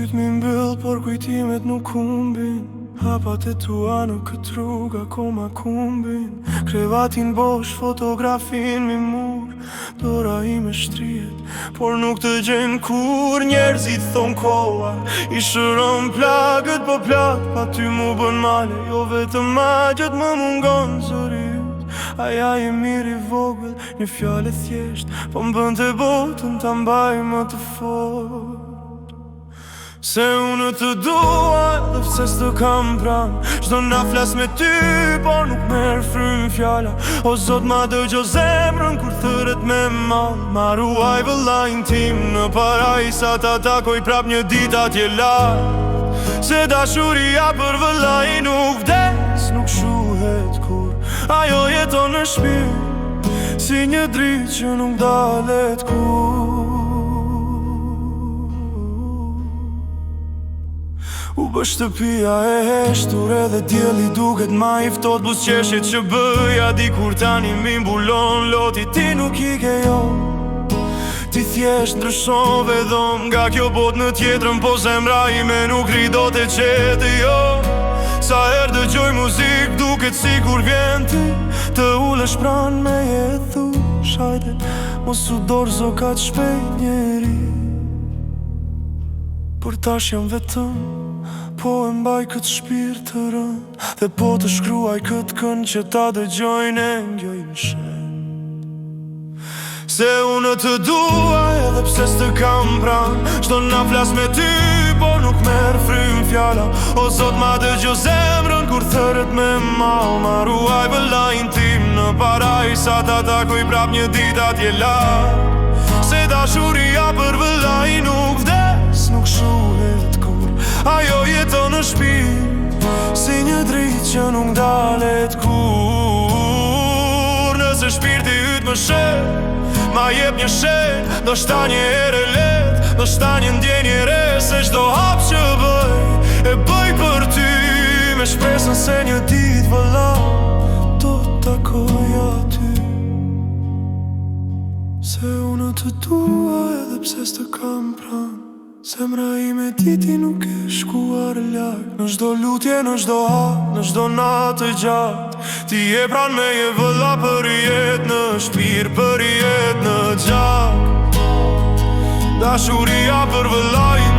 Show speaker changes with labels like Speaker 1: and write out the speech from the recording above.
Speaker 1: syt mi mbyll, por kujtimet nuk humbin. Hapat e tua në këtë rrugë akoma kumbin. Krevatin bosh, fotografin mi mur. Dora ime shtrihet, por nuk të gjen kur. Njerëzit thon koha i shëron plagët, po plak pa ty mu bën male. Jo vetëm magjet më mungon zërit. Aja je mirë i vogël, një fjallë thjesht, po m'bën të botën ta mbaj më të fort. Se unë të dua, dhe pse s'të kam pran. Çdo na flas me ty, por nuk merr frym fjala. O Zot ma dëgjo zemrën kur thërret me mal. Ma ruaj vëllain tim në parajsa, ta takoj prap një dit atje lart. Se dashuria për vëllain nuk vdes, nuk shuhet kur. Ajo jeton në shpirt, si një dritë që nuk dalet kur. U bë shtëpia e heshtur, edhe dielli duket ma i ftohtë. Buzëqeshjet që bëja dikur tani mi mbulon loti. Ti nuk i ke jo, ti thjesht ndryshove dhom nga kjo bot në tjetrën. Po zemra ime nuk ri do të qete jo. Sa herë dëgjoj muzik duket sikur vjen ti. Të ulesh pran me jethu, shajde mos u dorzo kaq shpejt njeri. Por tash jam vetëm, po e mbaj këtë shpirt të rënd, dhe po të shkruaj këtë kënd që ta dëgjojnë e ngjojnë shend. Se unë të dua, edhe pse s'të kam pran. Çdo na flas me ty, po nuk merr frym fjala. O Zot ma dëgjo zemrën kur thërret me mal. Ma ruaj vëllain tim në parajsa, ta takoj prap një dit atje lart. Se dashuria për vëllain nuk vdes, nuk shuhet kur. Ajo jeton në shpirt, si një dritë që nuk dalet kur. Nëse shpirti yt më shet, ma jep një shet. Do shta një herë let, do shta një ndjenjë re. Se çdo hap që bëj, e bëj për ty, me shpresën se një ditë vëlla do takoj aty. Se unë të dua, edhe pse s'të kam pran. Zemra ime ti nuk e shkuar lak. Në çdo lutje, në çdo hap, në çdo natë gjatë. Ti je pran me je vëlla për jetë në shpirt, për jetë në gjak. Dashuria për vëllain